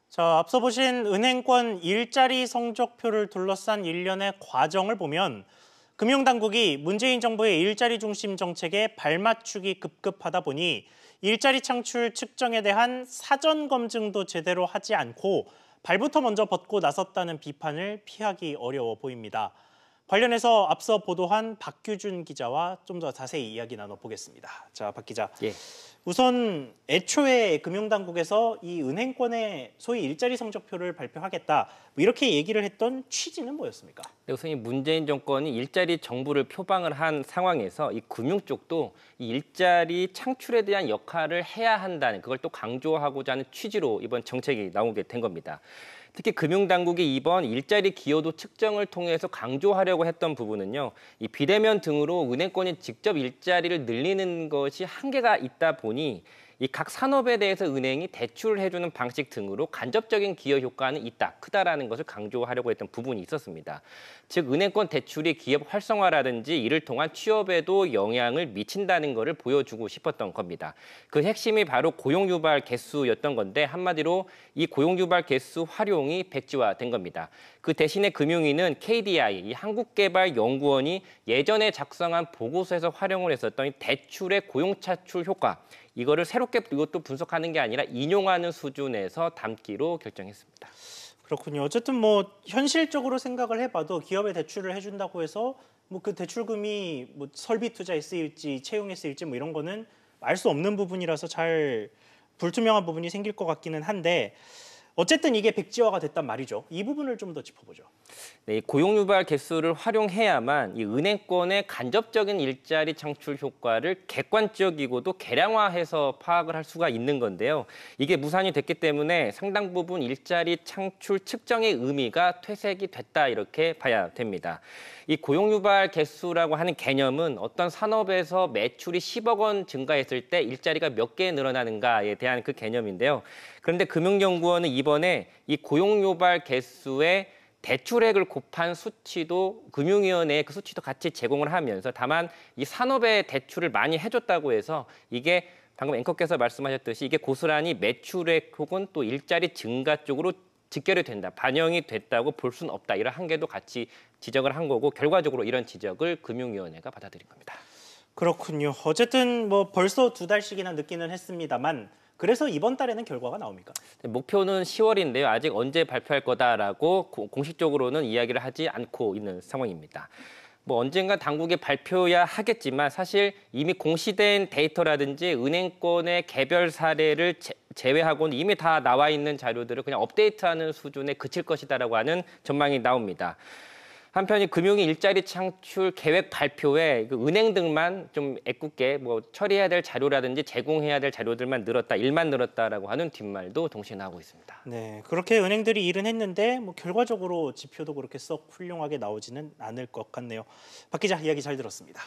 자, 앞서 보신 은행권 일자리 성적표를 둘러싼 일련의 과정을 보면 금융당국이 문재인 정부의 일자리 중심 정책에 발맞추기 급급하다 보니 일자리 창출 측정에 대한 사전 검증도 제대로 하지 않고 발부터 먼저 벗고 나섰다는 비판을 피하기 어려워 보입니다. 관련해서 앞서 보도한 박규준 기자와 좀 더 자세히 이야기 나눠보겠습니다. 자, 박 기자. 예. 우선 애초에 금융당국에서 이 은행권의 소위 일자리 성적표를 발표하겠다 뭐 이렇게 얘기를 했던 취지는 뭐였습니까? 우선 이 문재인 정권이 일자리 정부를 표방을 한 상황에서 이 금융 쪽도 이 일자리 창출에 대한 역할을 해야 한다는 그걸 또 강조하고자 하는 취지로 이번 정책이 나오게 된 겁니다. 특히 금융당국이 이번 일자리 기여도 측정을 통해서 강조하려고 했던 부분은요. 이 비대면 등으로 은행권이 직접 일자리를 늘리는 것이 한계가 있다 보니 이 각 산업에 대해서 은행이 대출을 해주는 방식 등으로 간접적인 기여 효과는 있다, 크다라는 것을 강조하려고 했던 부분이 있었습니다. 즉 은행권 대출이 기업 활성화라든지 이를 통한 취업에도 영향을 미친다는 것을 보여주고 싶었던 겁니다. 그 핵심이 바로 고용유발 개수였던 건데 한마디로 이 고용유발 개수 활용이 백지화된 겁니다. 그 대신에 금융위는 KDI, 이 한국개발연구원이 예전에 작성한 보고서에서 활용을 했었던 이 대출의 고용차출 효과, 이거를 새롭게 이것도 분석하는 게 아니라 인용하는 수준에서 담기로 결정했습니다. 그렇군요. 어쨌든 뭐 현실적으로 생각을 해봐도 기업에 대출을 해준다고 해서 뭐 그 대출금이 뭐 설비 투자에 쓰일지 채용에 쓰일지 뭐 이런 거는 알 수 없는 부분이라서 잘 불투명한 부분이 생길 것 같기는 한데 어쨌든 이게 백지화가 됐단 말이죠. 이 부분을 좀 더 짚어보죠. 네, 고용유발 개수를 활용해야만 이 은행권의 간접적인 일자리 창출 효과를 객관적이고도 계량화해서 파악을 할 수가 있는 건데요. 이게 무산이 됐기 때문에 상당 부분 일자리 창출 측정의 의미가 퇴색이 됐다 이렇게 봐야 됩니다. 이 고용유발 개수라고 하는 개념은 어떤 산업에서 매출이 10억 원 증가했을 때 일자리가 몇 개 늘어나는가에 대한 그 개념인데요. 그런데 금융연구원은 이번에 이 고용유발 개수의 대출액을 곱한 수치도 금융위원회에 그 수치도 같이 제공을 하면서 다만 이 산업에 대출을 많이 해줬다고 해서 이게 방금 앵커께서 말씀하셨듯이 이게 고스란히 매출액 혹은 또 일자리 증가 쪽으로 직결이 된다, 반영이 됐다고 볼 수는 없다. 이런 한계도 같이 지적을 한 거고 결과적으로 이런 지적을 금융위원회가 받아들인 겁니다. 그렇군요. 어쨌든 뭐 벌써 2달씩이나 늦기는 했습니다만 그래서 이번 달에는 결과가 나옵니까? 목표는 10월인데요. 아직 언제 발표할 거다라고 공식적으로는 이야기를 하지 않고 있는 상황입니다. 뭐 언젠가 당국에 발표해야 하겠지만 사실 이미 공시된 데이터라든지 은행권의 개별 사례를 제외하고는 이미 다 나와 있는 자료들을 그냥 업데이트하는 수준에 그칠 것이다라고 하는 전망이 나옵니다. 한편 금융위 일자리 창출 계획 발표에 은행들만 좀 애꿎게 뭐 처리해야 될 자료라든지 제공해야 될 자료들만 늘었다, 일만 늘었다라고 하는 뒷말도 동시에 나오고 있습니다. 네, 그렇게 은행들이 일은 했는데 뭐 결과적으로 지표도 그렇게 썩 훌륭하게 나오지는 않을 것 같네요. 박 기자 이야기 잘 들었습니다.